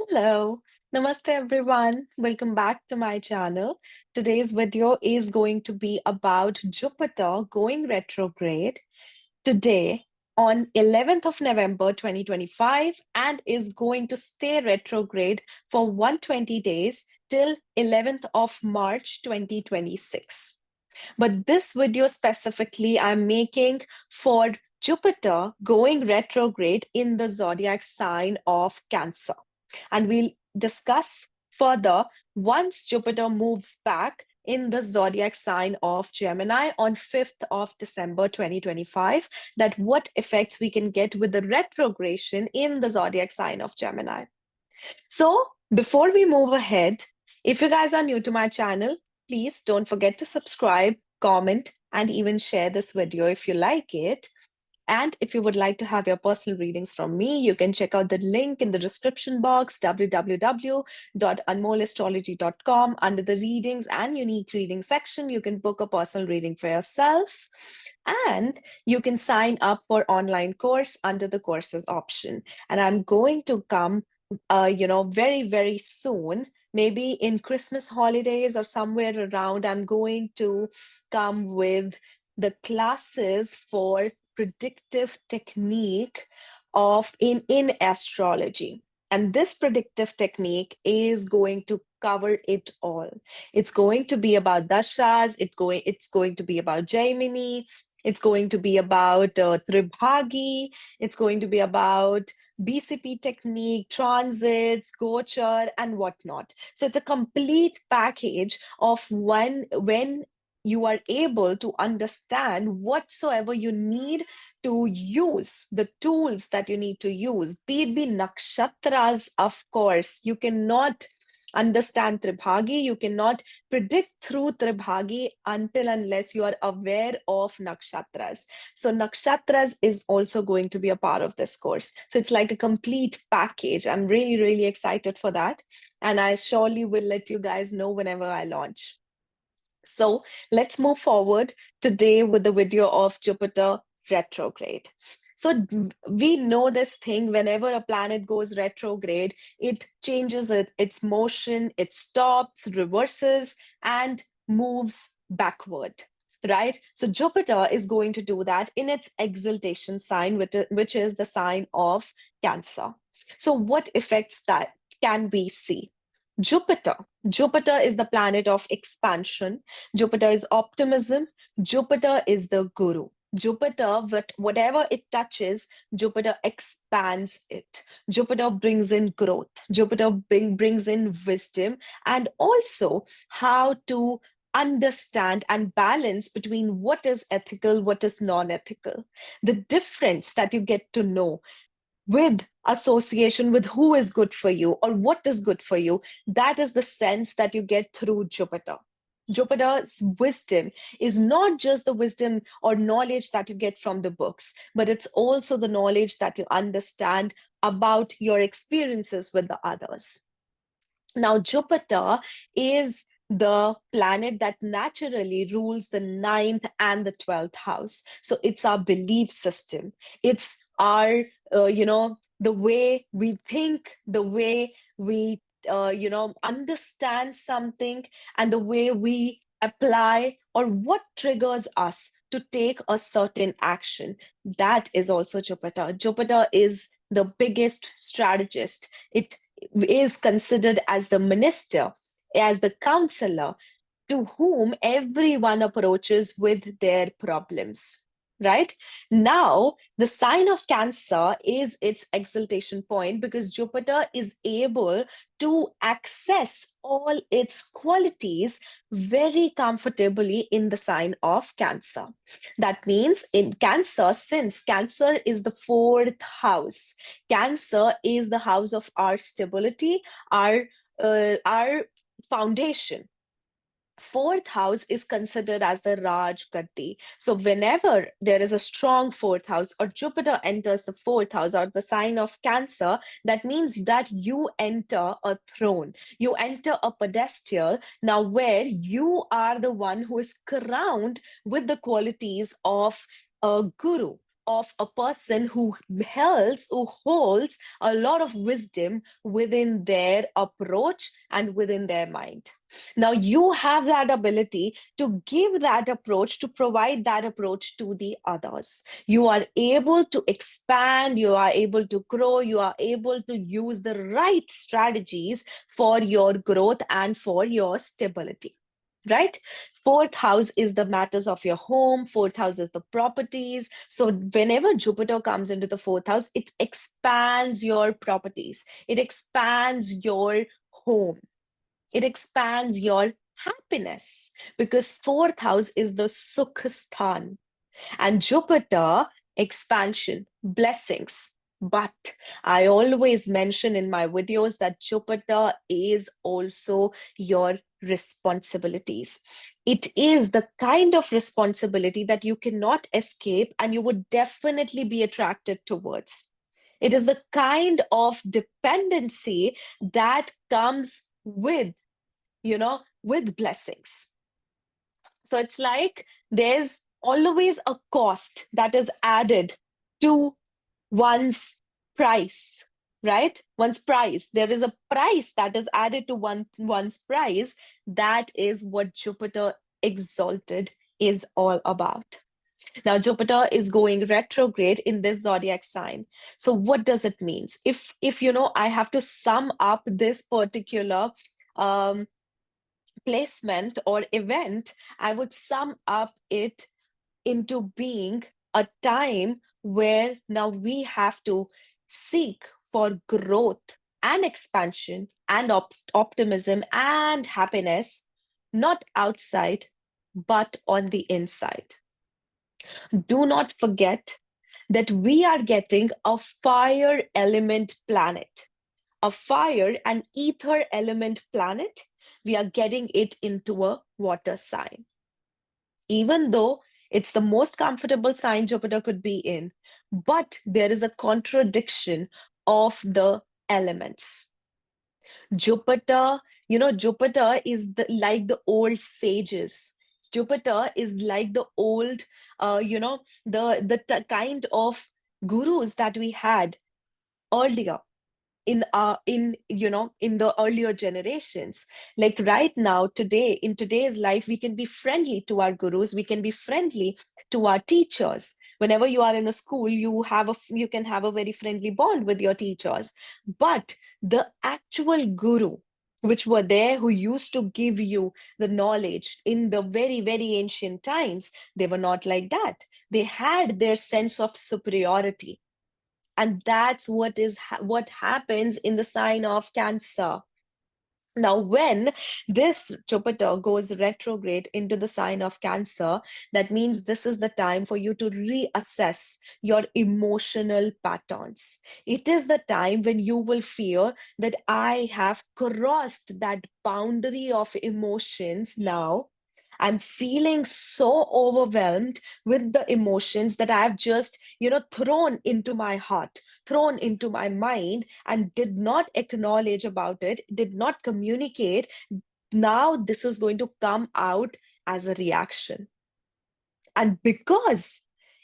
Hello, Namaste everyone. Welcome back to my channel. Today's video is going to be about Jupiter going retrograde today on 11th of November 2025 and is going to stay retrograde for 120 days till 11th of March 2026. But this video specifically I'm making for Jupiter going retrograde in the zodiac sign of Cancer. And we'll discuss further once Jupiter moves back in the zodiac sign of Gemini on 5th of December 2025, that what effects we can get with the retrogression in the zodiac sign of Gemini. So before we move ahead, if you guys are new to my channel, please don't forget to subscribe, comment, and even share this video if you like it. And if you would like to have your personal readings from me, you can check out the link in the description box, www.anmollastrology.com. Under the readings and unique reading section, you can book a personal reading for yourself. And you can sign up for online course under the courses option. And I'm going to come, very, very soon, maybe in Christmas holidays or somewhere around, I'm going to come with the classes for predictive technique of in astrology, and this predictive technique is going to cover it all. It's going to be about dashas, it's going to be about Gemini, it's going to be about Tribhagi, it's going to be about BCP technique, transits, gochar, and whatnot. So it's a complete package of when you are able to understand whatsoever you need to use, the tools that you need to use, be it be nakshatras, of course. You cannot understand Tribhagi, you cannot predict through Tribhagi until unless you are aware of nakshatras. So nakshatras is also going to be a part of this course. So it's like a complete package. I'm really, really excited for that. And I surely will let you guys know whenever I launch. So let's move forward today with the video of Jupiter retrograde. So we know this thing, whenever a planet goes retrograde, it changes its motion, it stops, reverses, and moves backward, right? So Jupiter is going to do that in its exaltation sign, which is the sign of Cancer. So what effects that can we see? Jupiter is the planet of expansion. Jupiter is optimism. Jupiter is the guru. Jupiter, whatever it touches, Jupiter expands it. Jupiter brings in growth. Jupiter brings in wisdom, and also how to understand and balance between what is ethical, what is non-ethical. The difference that you get to know with association with who is good for you or what is good for you, that is the sense that you get through Jupiter. Jupiter's wisdom is not just the wisdom or knowledge that you get from the books, but it's also the knowledge that you understand about your experiences with the others. Now, Jupiter is the planet that naturally rules the 9th and the 12th house. So it's our belief system. It's our, the way we think, the way we, understand something, and the way we apply or what triggers us to take a certain action. That is also Jupiter. Jupiter is the biggest strategist. It is considered as the minister, as the counselor to whom everyone approaches with their problems. Right? Now, the sign of Cancer is its exaltation point because Jupiter is able to access all its qualities very comfortably in the sign of Cancer. That means in Cancer, since Cancer is the 4th house, Cancer is the house of our stability, our foundation. 4th house is considered as the Raj Gati. So whenever there is a strong 4th house or Jupiter enters the 4th house or the sign of Cancer, that means that you enter a throne, you enter a pedestal now where you are the one who is crowned with the qualities of a guru, of a person who holds a lot of wisdom within their approach and within their mind. Now you have that ability to give that approach, to provide that approach to the others. You are able to expand, you are able to grow, you are able to use the right strategies for your growth and for your stability. Right? Fourth house is the matters of your home. Fourth house is the properties. So whenever Jupiter comes into the fourth house, it expands your properties. It expands your home. It expands your happiness, because fourth house is the Sukhasthan. And Jupiter, expansion, blessings. But I always mention in my videos that Jupiter is also your responsibilities. It is the kind of responsibility that you cannot escape and you would definitely be attracted towards. It is the kind of dependency that comes with, with blessings. So it's like there's always a cost that is added to one's price, right? One's price. There is a price that is added to one's price. That is what Jupiter exalted is all about. Now, Jupiter is going retrograde in this zodiac sign. So what does it mean? If I have to sum up this particular placement or event, I would sum up it into being a time where now we have to seek for growth and expansion and optimism and happiness, not outside, but on the inside. Do not forget that we are getting a fire element planet, a fire and ether element planet. We are getting it into a water sign. Even though it's the most comfortable sign Jupiter could be in, but there is a contradiction of the elements. Jupiter, Jupiter is like the old sages. Jupiter is like the old, the kind of gurus that we had earlier in the earlier generations. Like right now, today, in today's life, we can be friendly to our gurus, we can be friendly to our teachers. Whenever you are in a school, you can have a very friendly bond with your teachers. But the actual guru which were there, who used to give you the knowledge in the very, very ancient times, they were not like that. They had their sense of superiority. And that's what happens in the sign of Cancer. Now, when this Jupiter goes retrograde into the sign of Cancer, that means this is the time for you to reassess your emotional patterns. It is the time when you will feel that I have crossed that boundary of emotions now. I'm feeling so overwhelmed with the emotions that I've just, thrown into my heart, thrown into my mind, and did not acknowledge about it, did not communicate. Now this is going to come out as a reaction. And because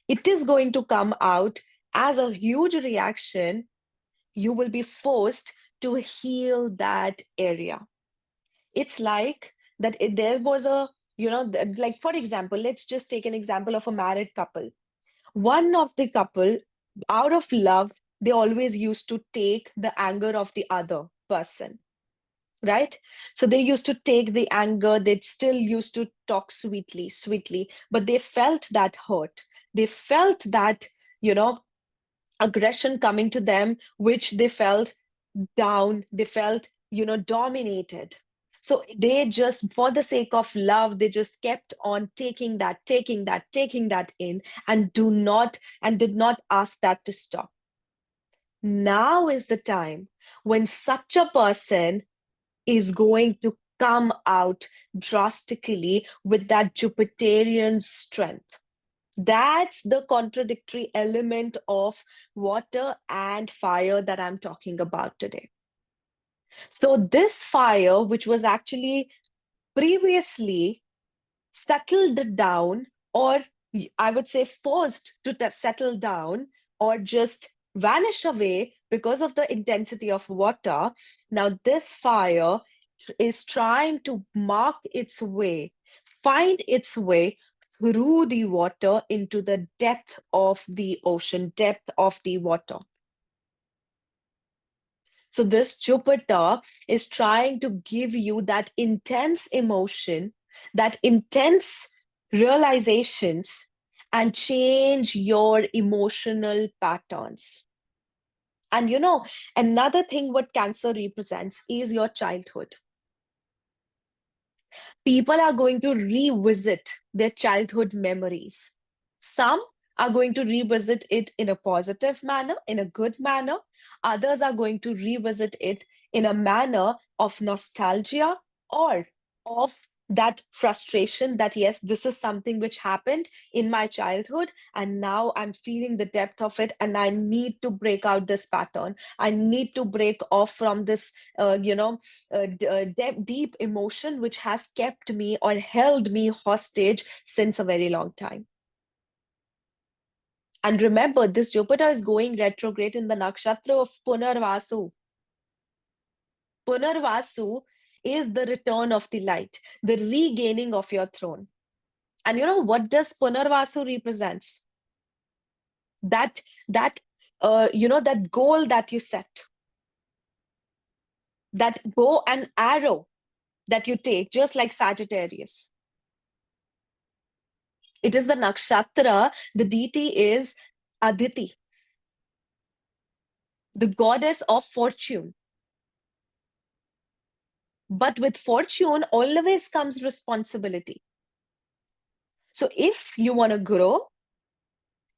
it is going to come out as a huge reaction, you will be forced to heal that area. It's like that there was a, like, for example, let's just take an example of a married couple. One of the couple, out of love, they always used to take the anger of the other person, right? So they used to take the anger, they still used to talk sweetly, but they felt that hurt. They felt that, aggression coming to them, which they felt down, they felt, dominated. So they just, for the sake of love, they just kept on taking that in, and did not ask that to stop. Now is the time when such a person is going to come out drastically with that Jupiterian strength. That's the contradictory element of water and fire that I'm talking about today. So this fire, which was actually previously settled down, or I would say, forced to settle down or just vanish away because of the intensity of water. Now, this fire is trying to mark its way, find its way through the water into the depth of the ocean, depth of the water. So this Jupiter is trying to give you that intense emotion, that intense realizations, and change your emotional patterns. And another thing what Cancer represents is your childhood. People are going to revisit their childhood memories. Some are going to revisit it in a positive manner, in a good manner. Others are going to revisit it in a manner of nostalgia or of that frustration that, yes, this is something which happened in my childhood, and now I'm feeling the depth of it, and I need to break out this pattern. I need to break off from this, deep emotion which has kept me or held me hostage since a very long time. And remember, this Jupiter is going retrograde in the nakshatra of Punarvasu. Punarvasu is the return of the light, the regaining of your throne. And what does Punarvasu represents? That that goal that you set, that bow and arrow that you take, just like Sagittarius. It is the nakshatra. The deity is Aditi, the goddess of fortune. But with fortune always comes responsibility. So if you want to grow,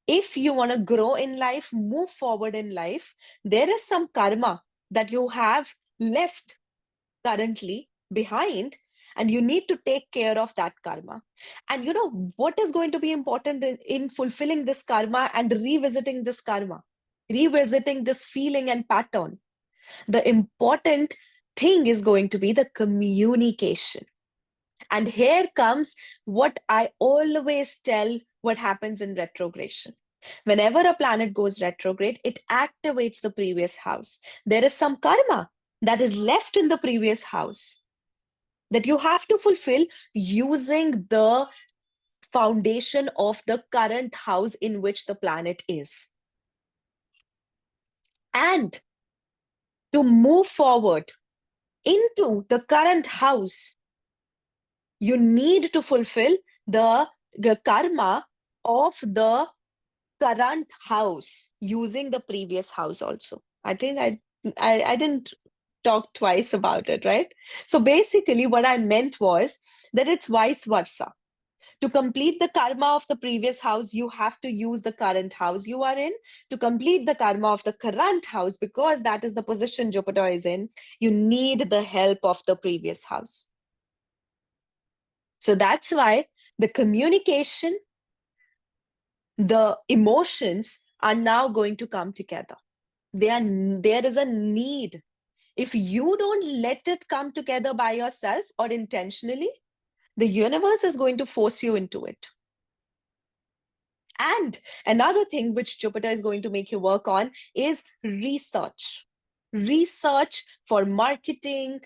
in life, move forward in life, there is some karma that you have left currently behind, and you need to take care of that karma. And what is going to be important in fulfilling this karma and revisiting this karma, revisiting this feeling and pattern? The important thing is going to be the communication. And here comes what I always tell what happens in retrogradation. Whenever a planet goes retrograde, it activates the previous house. There is some karma that is left in the previous house that you have to fulfill using the foundation of the current house in which the planet is. And to move forward into the current house, you need to fulfill the karma of the current house using the previous house also. I think I didn't talk twice about it, right? So basically what I meant was that it's vice versa. To complete the karma of the previous house, you have to use the current house you are in. To complete the karma of the current house, because that is the position Jupiter is in, you need the help of the previous house. So that's why the communication, the emotions are now going to come together. There is a need. If you don't let it come together by yourself or intentionally, the universe is going to force you into it. And another thing which Jupiter is going to make you work on is research. Research for marketing,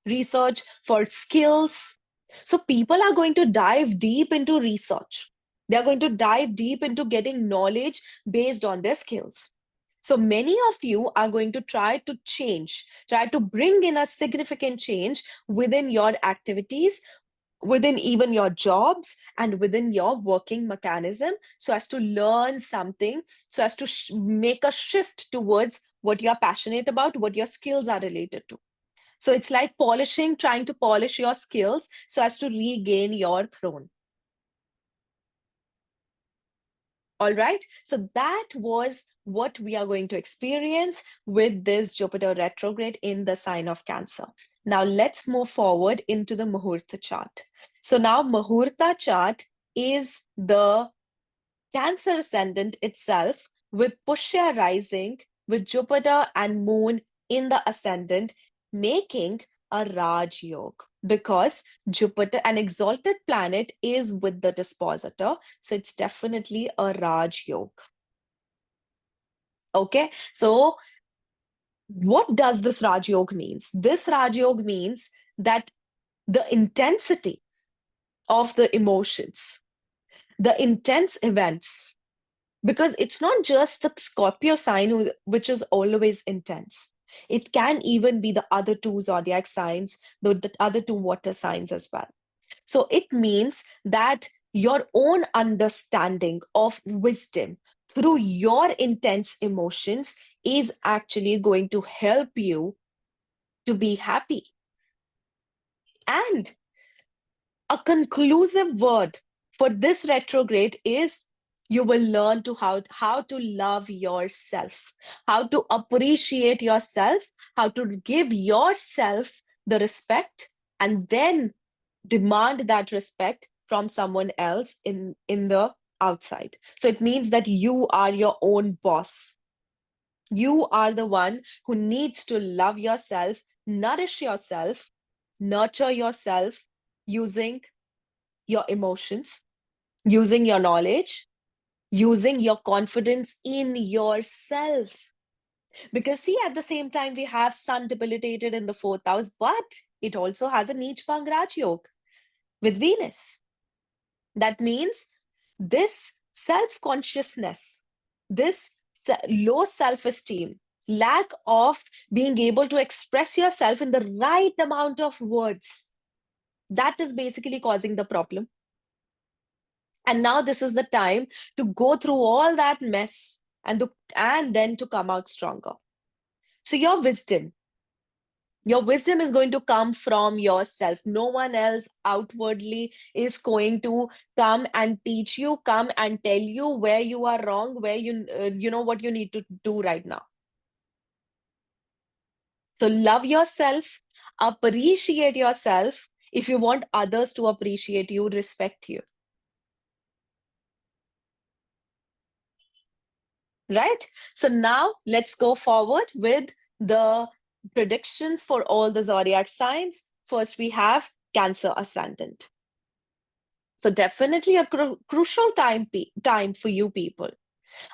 research for skills. So people are going to dive deep into research. They're going to dive deep into getting knowledge based on their skills. So many of you are going to try to bring in a significant change within your activities, within even your jobs, and within your working mechanism, so as to learn something, so as to make a shift towards what you're passionate about, what your skills are related to. So it's like trying to polish your skills so as to regain your throne. All right, so that was what we are going to experience with this Jupiter retrograde in the sign of Cancer. Now let's move forward into the Muhurta chart. So now Muhurta chart is the Cancer ascendant itself, with Pushya rising, with Jupiter and Moon in the ascendant, making a Raj Yoga. because Jupiter, an exalted planet, is with the dispositor. So it's definitely a Raj Yoga. Okay, so what does this Raj Yoga means? This Raj Yoga means that the intensity of the emotions, the intense events, because it's not just the Scorpio sign which is always intense. It can even be the other two zodiac signs, the other two water signs as well. So it means that your own understanding of wisdom through your intense emotions is actually going to help you to be happy. And a conclusive word for this retrograde is you will learn to how to love yourself, how to appreciate yourself, how to give yourself the respect, and then demand that respect from someone else in the outside. So it means that you are your own boss. You are the one who needs to love yourself, nourish yourself, nurture yourself using your emotions, using your knowledge, using your confidence in yourself. Because see, at the same time, we have Sun debilitated in the fourth house, but it also has a Neech Bhang Raj Yoga with Venus. That means this self-consciousness, this low self-esteem, lack of being able to express yourself in the right amount of words, that is basically causing the problem. And now this is the time to go through all that mess and then to come out stronger. So your wisdom is going to come from yourself. No one else outwardly is going to come and teach you, come and tell you where you are wrong, where you know what you need to do right now. So love yourself, appreciate yourself. If you want others to appreciate you, respect you. Right? So now let's go forward with the predictions for all the zodiac signs. First, we have Cancer ascendant. So definitely a crucial time for you people.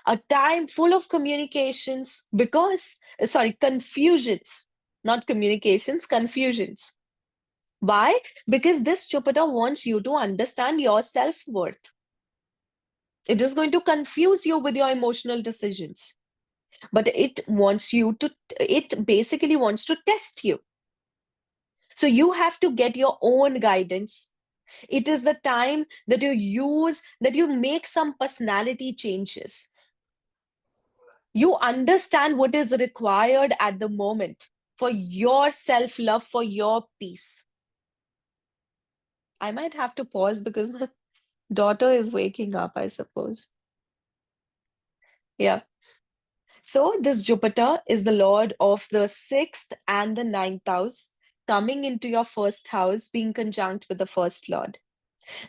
A time full of communications because, sorry, confusions, not communications, confusions. Why? Because this Jupiter wants you to understand your self-worth. It is going to confuse you with your emotional decisions. But it basically wants to test you. So you have to get your own guidance. It is the time that you make some personality changes. You understand what is required at the moment for your self-love, for your peace. I might have to pause because my daughter is waking up, I suppose. Yeah. So this Jupiter is the lord of the 6th and the 9th house, coming into your first house, being conjunct with the first lord.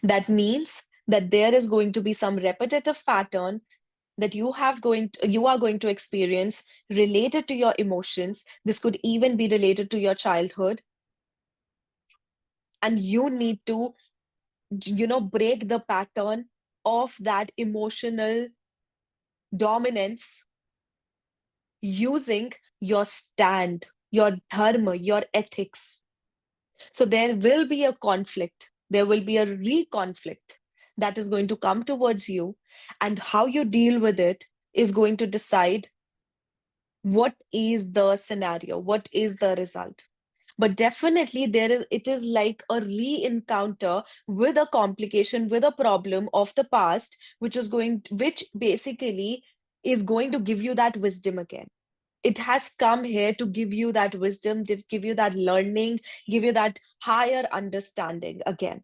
That means that there is going to be some repetitive pattern that you are going to experience related to your emotions. This could even be related to your childhood. And you need to, break the pattern of that emotional dominance using your stand, your dharma, your ethics. So there will be a conflict. There will be a re-conflict that is going to come towards you, and how you deal with it is going to decide what is the scenario, what is the result. But definitely it is like a re-encounter with a complication, with a problem of the past, which basically is going to give you that wisdom again. It has come here to give you that wisdom, to give you that learning, give you that higher understanding again.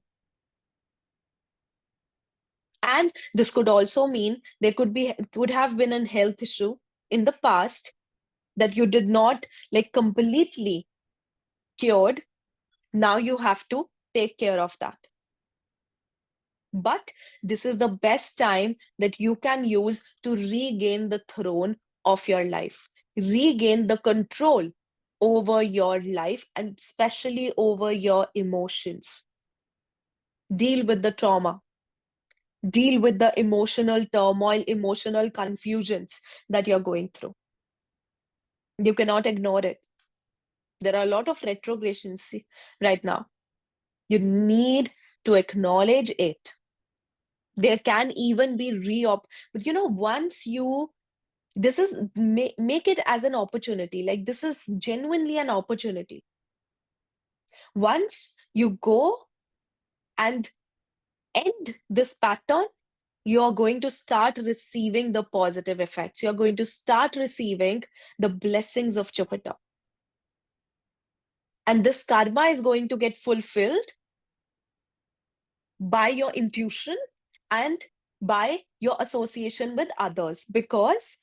And this could also mean there could have been a health issue in the past that you did not completely cured. Now you have to take care of that. But this is the best time that you can use to regain the throne of your life, regain the control over your life, and especially over your emotions. Deal with the trauma. Deal with the emotional turmoil, emotional confusions that you're going through. You cannot ignore it. There are a lot of retrogradations right now. You need to acknowledge it. There can even be but once you, this is, make it as an opportunity. Like, this is genuinely an opportunity. Once you go and end this pattern, you're going to start receiving the positive effects. You're going to start receiving the blessings of Jupiter. And this karma is going to get fulfilled by your intuition and by your association with others, because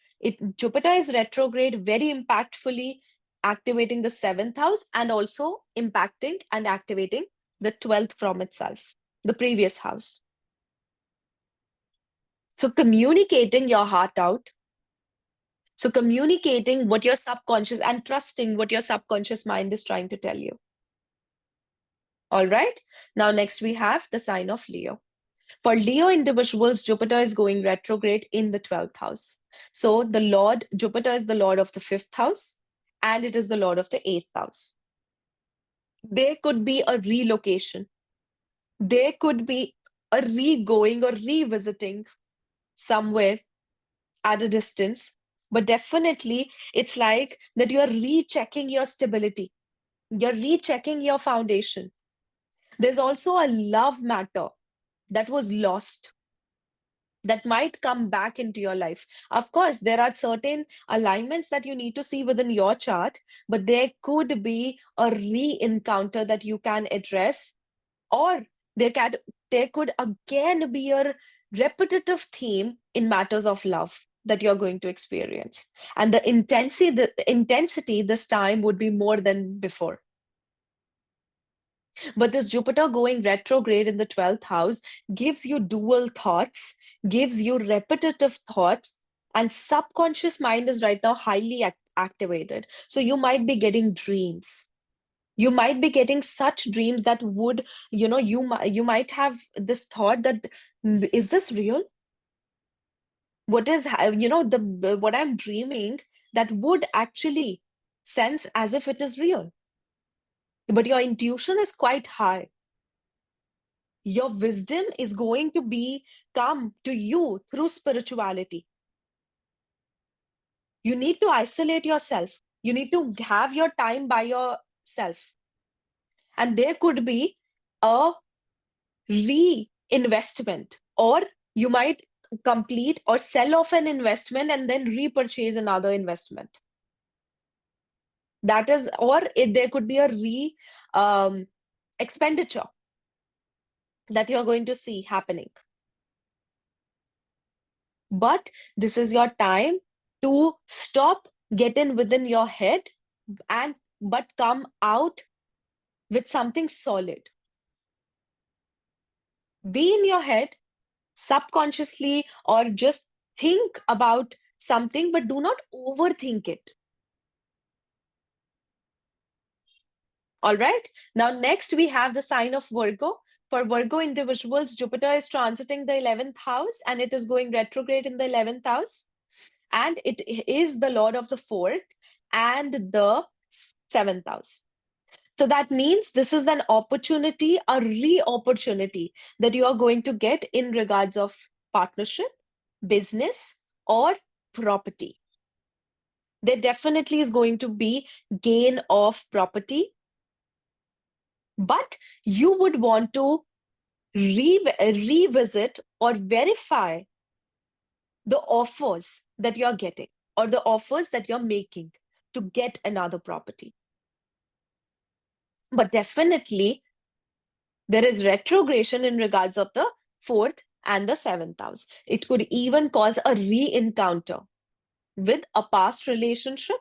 Jupiter is retrograde very impactfully, activating the 7th house and also impacting and activating the 12th from itself, the previous house. So communicating your heart out, so communicating what your subconscious, and trusting what your subconscious mind is trying to tell you. All right. Now, next we have the sign of Leo. For Leo individuals, Jupiter is going retrograde in the 12th house. So Jupiter is the lord of the 5th house, and it is the lord of the 8th house. There could be a relocation. There could be a re-going or revisiting somewhere at a distance. But definitely, it's like that you're rechecking your stability. You're rechecking your foundation. There's also a love matter that was lost that might come back into your life. Of course, there are certain alignments that you need to see within your chart, but there could be a re-encounter that you can address, or there could again be a repetitive theme in matters of love that you're going to experience. And the intensity this time would be more than before. But this Jupiter going retrograde in the 12th house gives you dual thoughts, gives you repetitive thoughts, and subconscious mind is right now highly activated. So you might be getting dreams. You might be getting such dreams that would, you might have this thought that, is this real? What is, what I'm dreaming that would actually sense as if it is real. But your intuition is quite high. Your wisdom is going to come to you through spirituality. You need to isolate yourself. You need to have your time by yourself. And there could be a reinvestment, or you might complete or sell off an investment and then repurchase another investment. That is, there could be a expenditure that you're going to see happening. But this is your time to stop, get in within your head, but come out with something solid. Be in your head subconsciously, or just think about something, but do not overthink it. All right. Now, next we have the sign of Virgo. For Virgo individuals, Jupiter is transiting the 11th house, and it is going retrograde in the 11th house. And it is the lord of the 4th and the 7th house. So that means this is an opportunity, a re-opportunity that you are going to get in regards of partnership, business, or property. There definitely is going to be gain of property, but you would want to revisit or verify the offers that you're getting or the offers that you're making to get another property. But definitely, there is retrogression in regards of the 4th and the 7th house. It could even cause a re-encounter with a past relationship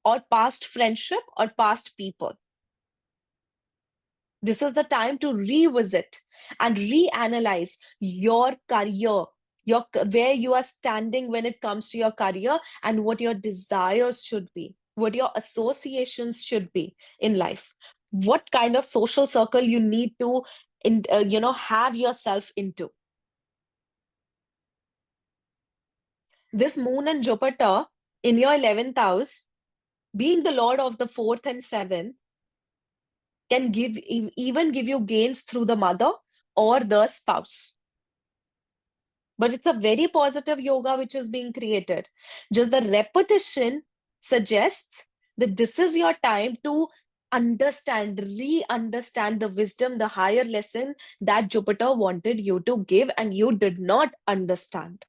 or past friendship or past people. This is the time to revisit and reanalyze your career, where you are standing when it comes to your career and what your desires should be. what your associations should be in life, what kind of social circle you need to have yourself into. This moon and Jupiter in your 11th house, being the lord of the 4th and 7th, can even give you gains through the mother or the spouse. But it's a very positive yoga which is being created. Just the repetition suggests that this is your time to understand, re-understand the wisdom, the higher lesson that Jupiter wanted you to give and you did not understand.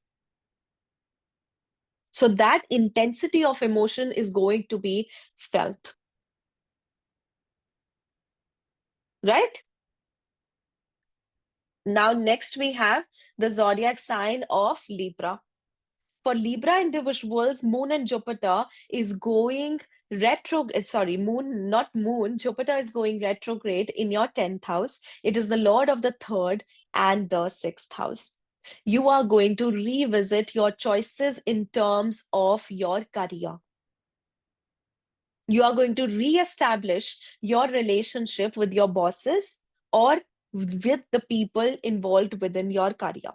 So that intensity of emotion is going to be felt. Right? Now, next we have the zodiac sign of Libra. For Libra individuals, Moon and Jupiter is going Jupiter is going retrograde in your 10th house. It is the Lord of the 3rd and the 6th house. You are going to revisit your choices in terms of your career. You are going to re-establish your relationship with your bosses or with the people involved within your career.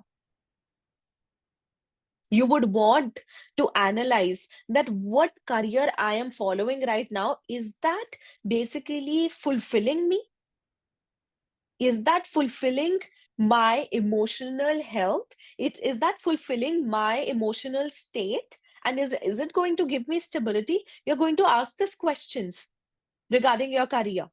You would want to analyze that what career I am following right now, is that basically fulfilling me? Is that fulfilling my emotional health? Is that fulfilling my emotional state? And is it going to give me stability? You're going to ask these questions regarding your career.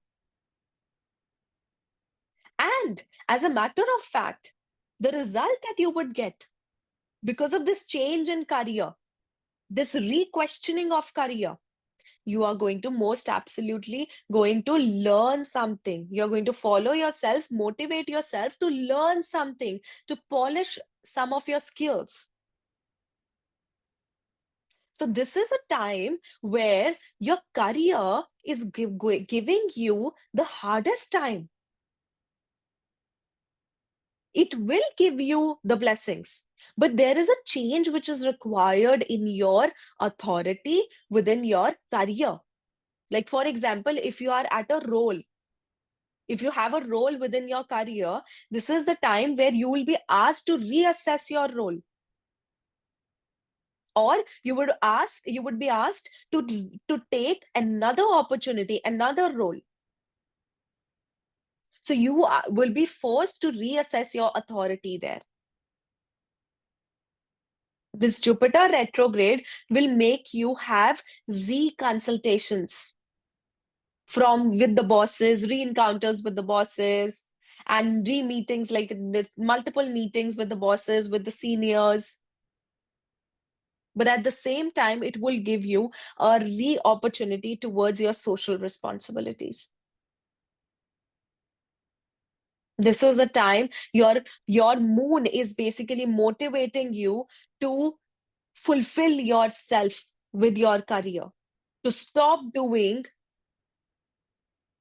And as a matter of fact, the result that you would get because of this change in career, this re-questioning of career, you are going to most absolutely going to learn something. You're going to follow yourself, motivate yourself to learn something, to polish some of your skills. So this is a time where your career is giving you the hardest time. It will give you the blessings, but there is a change which is required in your authority within your career. Like, for example, if you are at a role, if you have a role within your career, this is the time where you will be asked to reassess your role. Or you would be asked to take another opportunity, another role. So you will be forced to reassess your authority there. This Jupiter retrograde will make you have reconsultations with the bosses, re-encounters with the bosses, and re-meetings, like multiple meetings with the bosses, with the seniors. But at the same time, it will give you a re-opportunity towards your social responsibilities. This is a time your moon is basically motivating you to fulfill yourself with your career, to stop doing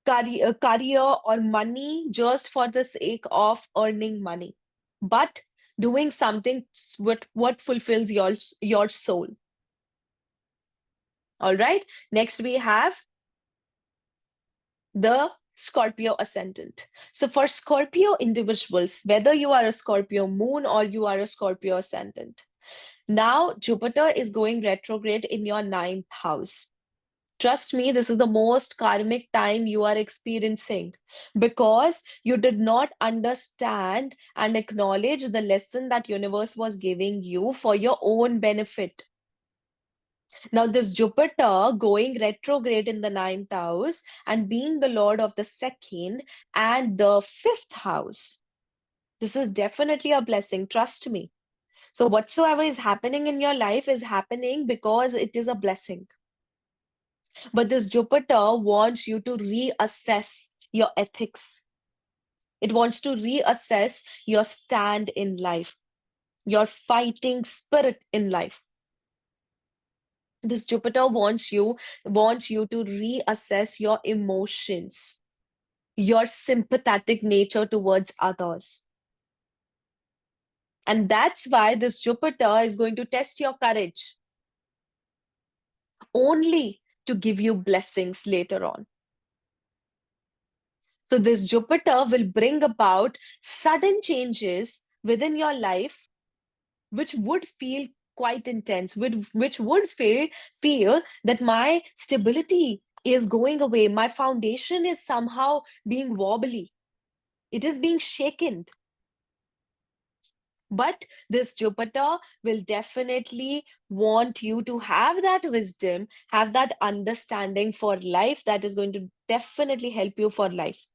career or money just for the sake of earning money, but doing something what fulfills your soul. All right. Next, we have the Scorpio ascendant. So for Scorpio individuals, whether you are a Scorpio moon or you are a Scorpio ascendant, now Jupiter is going retrograde in your 9th house. Trust me, this is the most karmic time you are experiencing because you did not understand and acknowledge the lesson that universe was giving you for your own benefit. Now, this Jupiter going retrograde in the 9th house and being the lord of the 2nd and the 5th house, this is definitely a blessing. Trust me. So whatsoever is happening in your life is happening because it is a blessing. But this Jupiter wants you to reassess your ethics. It wants to reassess your stand in life, your fighting spirit in life. This Jupiter wants you to reassess your emotions, your sympathetic nature towards others. And that's why this Jupiter is going to test your courage. Only to give you blessings later on. So this Jupiter will bring about sudden changes within your life, which would feel quite intense, which would feel that my stability is going away. My foundation is somehow being wobbly. It is being shaken. But this Jupiter will definitely want you to have that wisdom, have that understanding for life that is going to definitely help you for life.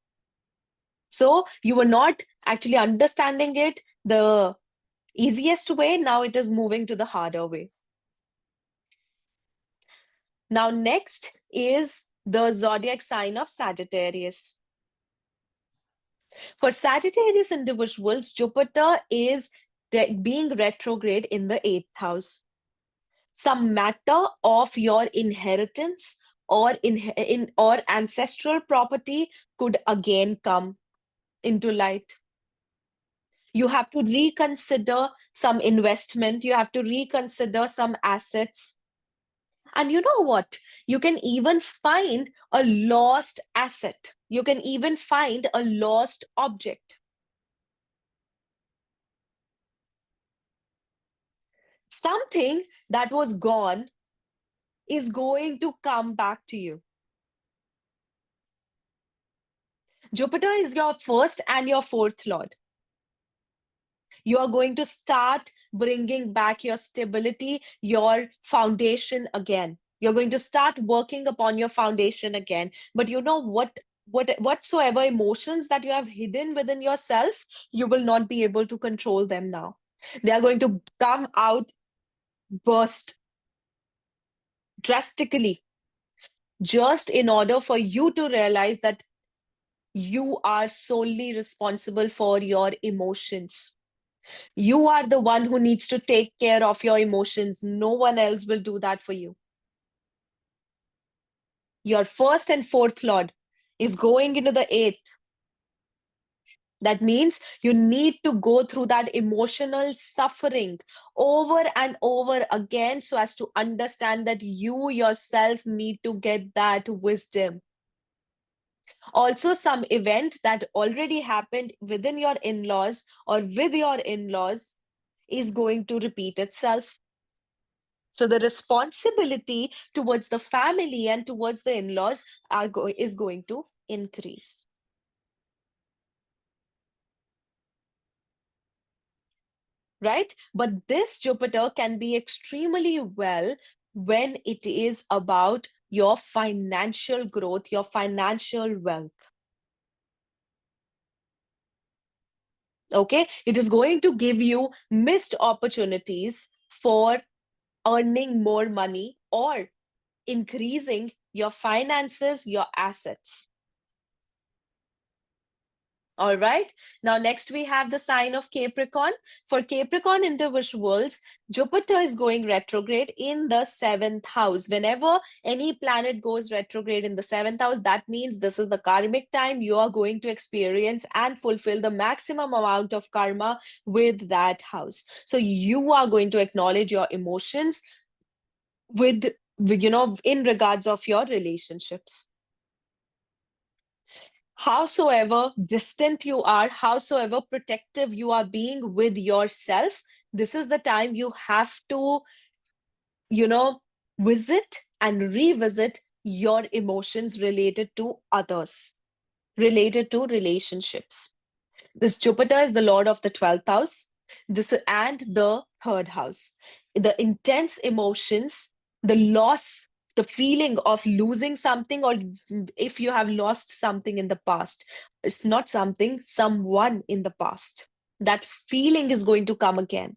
So you were not actually understanding it the easiest way. Now it is moving to the harder way. Now, next is the zodiac sign of Sagittarius. For Sagittarius individuals, Jupiter is being retrograde in the 8th house. Some matter of your inheritance or or ancestral property could again come into light. You have to reconsider some investment. You have to reconsider some assets. And you know what? You can even find a lost asset. You can even find a lost object. Something that was gone is going to come back to you. Jupiter is your first and your fourth lord. You are going to start bringing back your stability, your foundation again. You're going to start working upon your foundation again. But you know whatsoever emotions that you have hidden within yourself, you will not be able to control them now. They are going to come out, burst drastically, just in order for you to realize that you are solely responsible for your emotions. You are the one who needs to take care of your emotions. No one else will do that for you. Your first and fourth lord is going into the 8th. That means you need to go through that emotional suffering over and over again so as to understand that you yourself need to get that wisdom. Also, some event that already happened within your in-laws or with your in-laws is going to repeat itself. So the responsibility towards the family and towards the in-laws is going to increase. Right? But this Jupiter can be extremely well when it is about your financial growth, your financial wealth. Okay? It is going to give you missed opportunities for earning more money or increasing your finances, your assets. All right. Now, next we have the sign of Capricorn. For Capricorn individuals, Jupiter is going retrograde in the 7th house. Whenever any planet goes retrograde in the 7th house, that means this is the karmic time you are going to experience and fulfill the maximum amount of karma with that house. So you are going to acknowledge your emotions with in regards of your relationships. Howsoever distant you are, howsoever protective you are being with yourself, this is the time you have to, visit and revisit your emotions related to others, related to relationships. This Jupiter is the lord of the 12th house, and the 3rd house. The intense emotions, the loss, the feeling of losing something, or if you have lost something in the past, it's not something, someone in the past. That feeling is going to come again.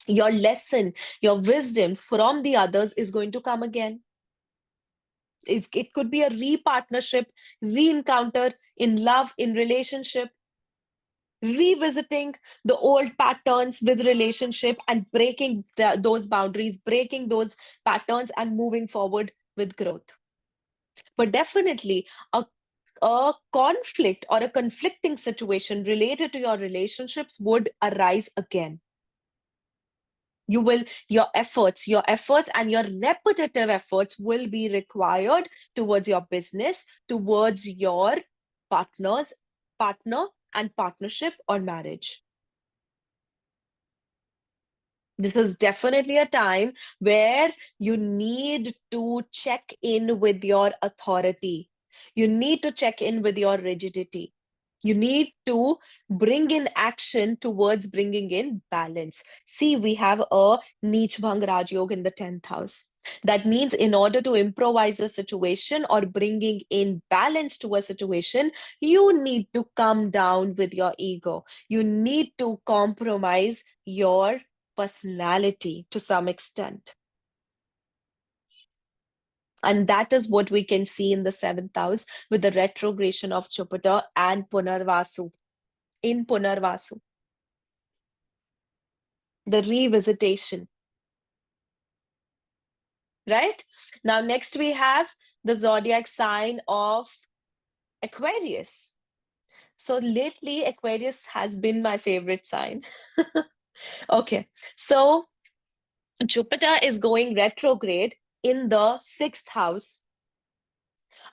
Your lesson, your wisdom from the others is going to come again. It could be a re-partnership, re-encounter in love, in relationship, revisiting the old patterns with relationship and breaking those boundaries, breaking those patterns and moving forward with growth. But definitely a conflict or a conflicting situation related to your relationships would arise again. Your efforts and your repetitive efforts will be required towards your business, towards your partner and partnership or marriage. This is definitely a time where you need to check in with your authority. You need to check in with your rigidity. You need to bring in action towards bringing in balance. See, we have a Neech Bhang Raj Yoga in the 10th house. That means in order to improvise a situation or bringing in balance to a situation, you need to come down with your ego. You need to compromise your personality to some extent. And that is what we can see in the 7th house with the retrogression of Jupiter and Punarvasu. In Punarvasu, the revisitation. Right? Now, next we have the zodiac sign of Aquarius. So lately, Aquarius has been my favorite sign. Okay, so Jupiter is going retrograde in the 6th house.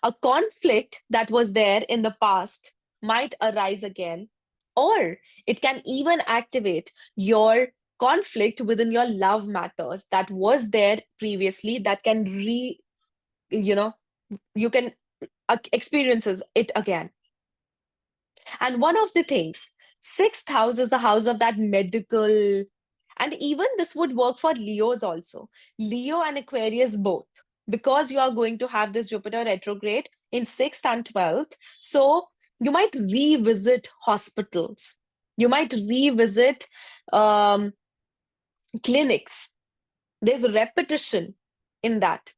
A conflict that was there in the past might arise again, or it can even activate your conflict within your love matters that was there previously, that can you can experiences it again. And one of the things, 6th house is the house of that medical, and even this would work for Leos also. Leo and Aquarius both, because you are going to have this Jupiter retrograde in 6th and 12th. So you might revisit hospitals. You might revisit clinics. There's a repetition in that.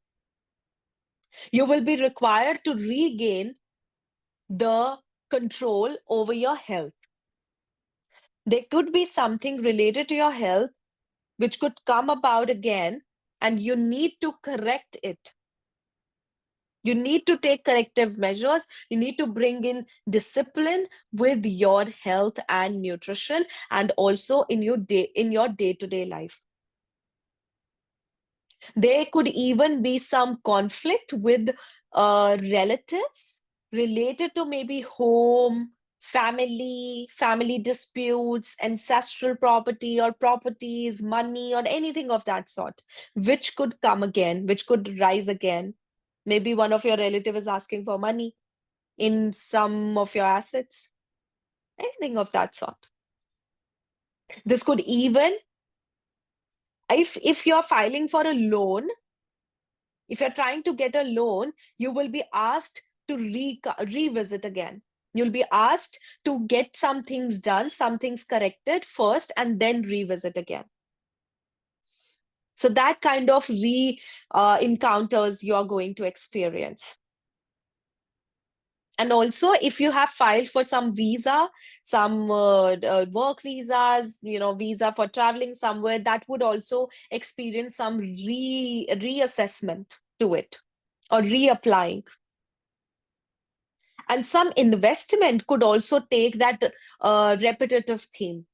You will be required to regain the control over your health. There could be something related to your health which could come about again, and you need to correct it. You need to take corrective measures. You need to bring in discipline with your health and nutrition, and also in your day-to-day life. There could even be some conflict with relatives related to maybe home, family disputes, ancestral property or properties, money, or anything of that sort, which could come again, which could rise again. Maybe one of your relative is asking for money in some of your assets, anything of that sort. This could even, if you're filing for a loan, if you're trying to get a loan, you will be asked to revisit again. You'll be asked to get some things done, some things corrected first, and then revisit again. So that kind of encounters you're going to experience. And also, if you have filed for some visa, some work visas, visa for traveling somewhere, that would also experience some reassessment to it or reapplying. And some investment could also take that repetitive theme.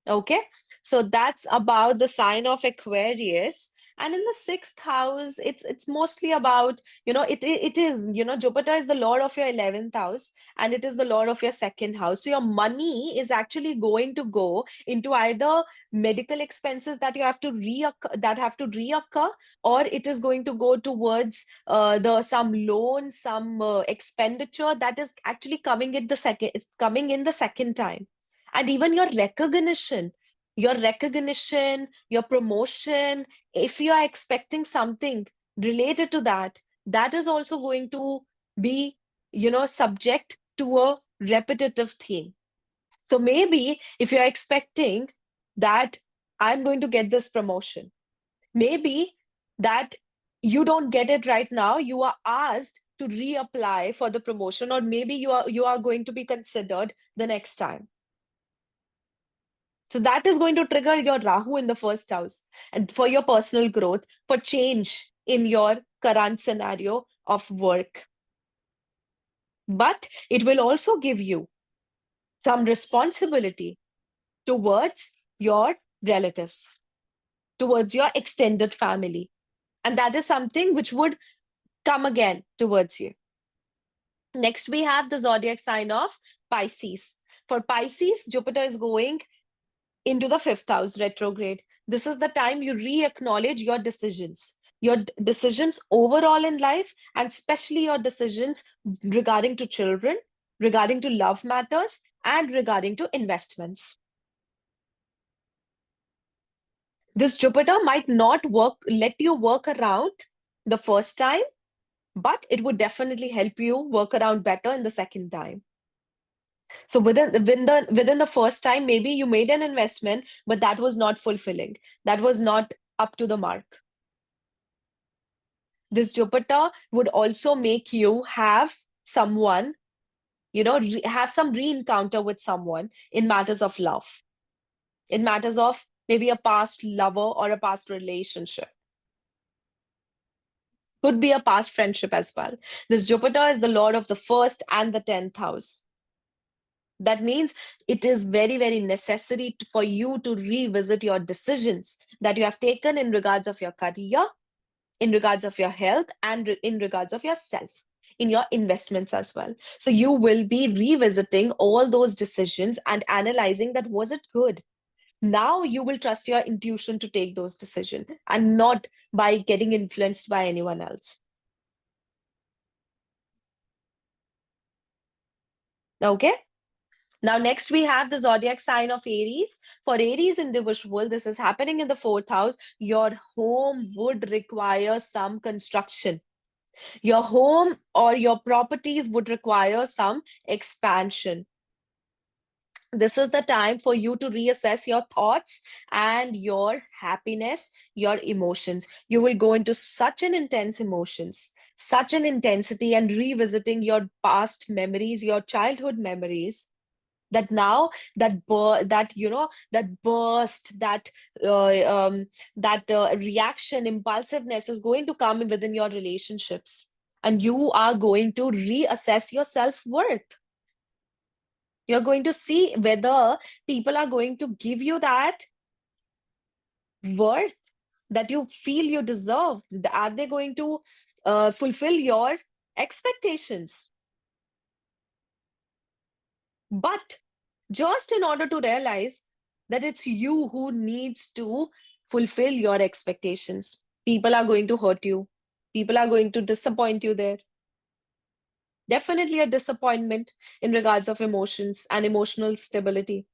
Okay, so that's about the sign of Aquarius. And in the 6th house, it's mostly about, it is, Jupiter is the lord of your 11th house, and it is the lord of your 2nd house. So your money is actually going to go into either medical expenses that you have to reoccur, or it is going to go towards some loan, some expenditure that is actually coming in the second time. And even your recognition, your promotion, if you are expecting something related to that, that is also going to be, subject to a repetitive theme. So maybe if you're expecting that I'm going to get this promotion, maybe that you don't get it right now, you are asked to reapply for the promotion, or maybe you are going to be considered the next time. So that is going to trigger your Rahu in the 1st house, and for your personal growth, for change in your current scenario of work. But it will also give you some responsibility towards your relatives, towards your extended family. And that is something which would come again towards you. Next, we have the zodiac sign of Pisces. For Pisces, Jupiter is going into the fifth house retrograde. This is the time you re-acknowledge your decisions overall in life, and especially your decisions regarding to children, regarding to love matters, and regarding to investments. This Jupiter might not let you work around the first time, but it would definitely help you work around better in the second time. So within the first time, maybe you made an investment, but that was not fulfilling. That was not up to the mark. This Jupiter would also make you have someone, have some re-encounter with someone in matters of love, in matters of maybe a past lover or a past relationship. Could be a past friendship as well. This Jupiter is the lord of the first and the 10th house. That means it is very, very necessary for you to revisit your decisions that you have taken in regards of your career, in regards of your health, and in regards of yourself, in your investments as well. So you will be revisiting all those decisions and analyzing that was it good? Now you will trust your intuition to take those decisions and not by getting influenced by anyone else. Okay? Now, next we have the zodiac sign of Aries. For Aries individual, this is happening in the fourth house. Your home would require some construction. Your home or your properties would require some expansion. This is the time for you to reassess your thoughts and your happiness, your emotions. You will go into such an intense emotions, such an intensity, and revisiting your past memories, your childhood memories, that now that burst, that reaction, impulsiveness is going to come within your relationships, and you are going to reassess your self-worth. You're going to see whether people are going to give you that worth that you feel you deserve. Are they going to fulfill your expectations? But just in order to realize that it's you who needs to fulfill your expectations. People are going to hurt you. People are going to disappoint you there. Definitely a disappointment in regards of emotions and emotional stability.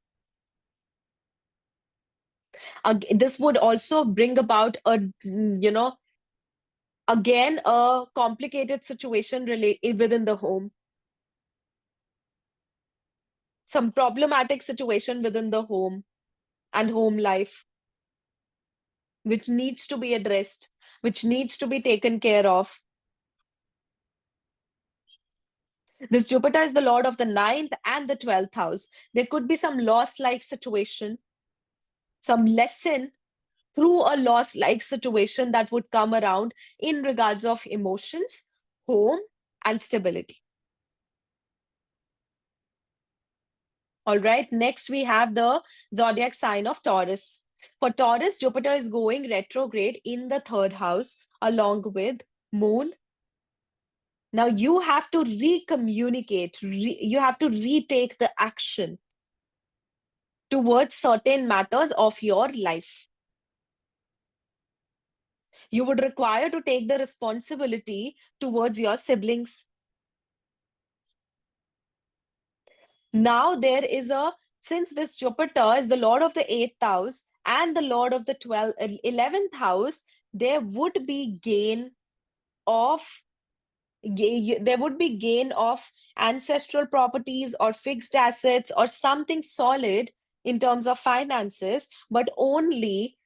This would also bring about again, a complicated situation within the home. Some problematic situation within the home and home life, which needs to be addressed, which needs to be taken care of. This Jupiter is the lord of the 9th and the 12th house. There could be some loss-like situation, some lesson through a loss-like situation that would come around in regards of emotions, home, and stability. All right, next we have the zodiac sign of Taurus. For Taurus, Jupiter is going retrograde in the 3rd house along with Moon. Now you have to recommunicate, you have to retake the action towards certain matters of your life. You would require to take the responsibility towards your siblings. Now there is since this Jupiter is the lord of the 8th house and the lord of the 11th house, there would be gain of ancestral properties or fixed assets or something solid in terms of finances, but only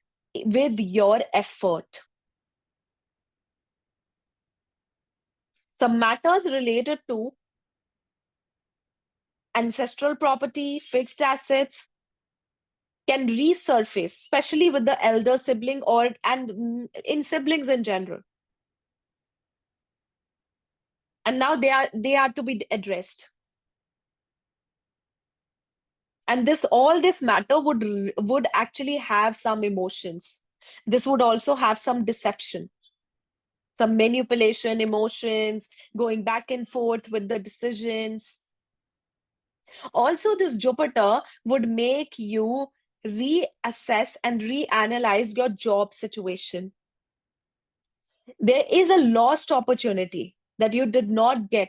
with your effort. Some matters related to ancestral property, fixed assets can resurface, especially with the elder sibling and in siblings in general. And now they are to be addressed. And all this matter would actually have some emotions. This would also have some deception, some manipulation, emotions, going back and forth with the decisions. Also, this Jupiter would make you reassess and reanalyze your job situation. There is a lost opportunity that you did not get,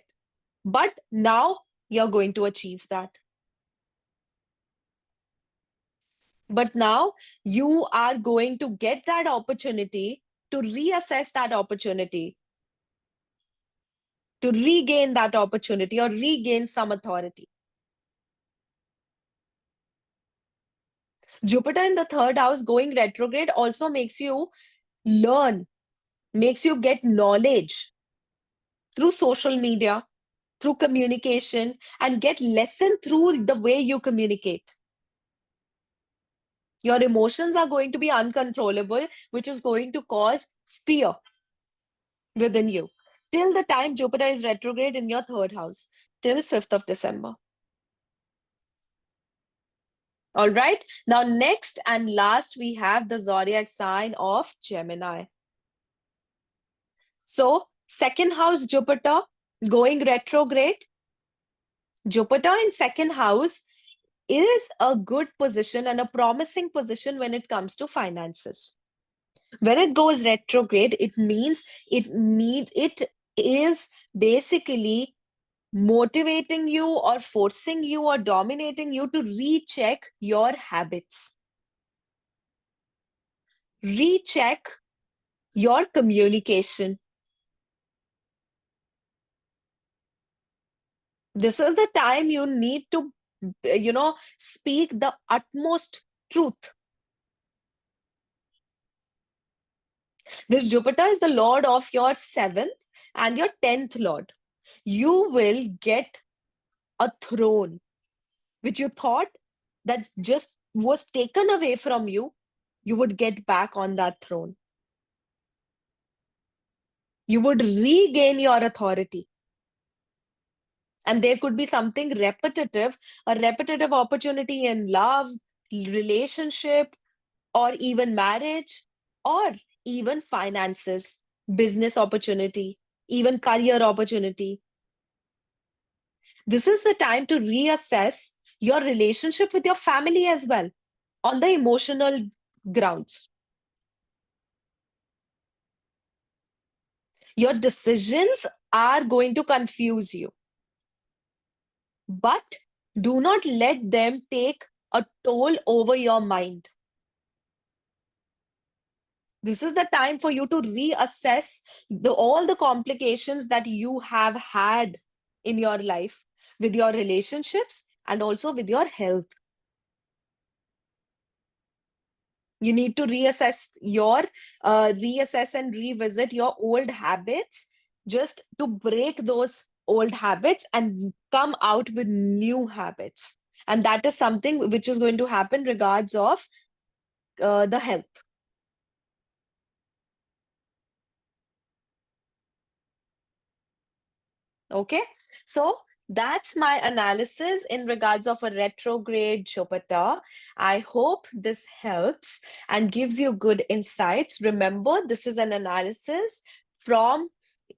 but now you're going to achieve that. But now you are going to get that opportunity to reassess that opportunity, to regain that opportunity or regain some authority. Jupiter in the third house going retrograde also makes you learn, makes you get knowledge through social media, through communication, and get lesson through the way you communicate. Your emotions are going to be uncontrollable, which is going to cause fear within you till the time Jupiter is retrograde in your third house, till 5th of December. All right. Now, next and last, we have the zodiac sign of Gemini. So, second house Jupiter going retrograde. Jupiter in second house is a good position and a promising position when it comes to finances. When it goes retrograde, it means it is basically motivating you or forcing you or dominating you to recheck your habits. Recheck your communication. This is the time you need to, speak the utmost truth. This Jupiter is the lord of your 7th and your 10th lord. You will get a throne which you thought that just was taken away from you. You would get back on that throne. You would regain your authority. And there could be something repetitive, a repetitive opportunity in love, relationship, or even marriage, or even finances, business opportunity, even career opportunity. This is the time to reassess your relationship with your family as well on the emotional grounds. Your decisions are going to confuse you, but do not let them take a toll over your mind. This is the time for you to reassess all the complications that you have had in your life with your relationships and also with your health. You need to reassess and revisit your old habits just to break those old habits and come out with new habits. And that is something which is going to happen regards of the health. Okay, so that's my analysis in regards of a retrograde Jupiter. I hope this helps and gives you good insights. Remember, this is an analysis from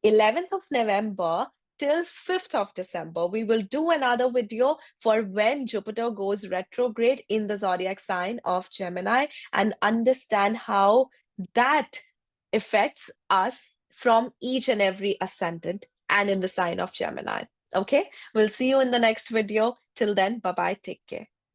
11th of November till 5th of December. We will do another video for when Jupiter goes retrograde in the zodiac sign of Gemini and understand how that affects us from each and every ascendant and in the sign of Gemini. Okay, we'll see you in the next video. Till then, bye-bye. Take care.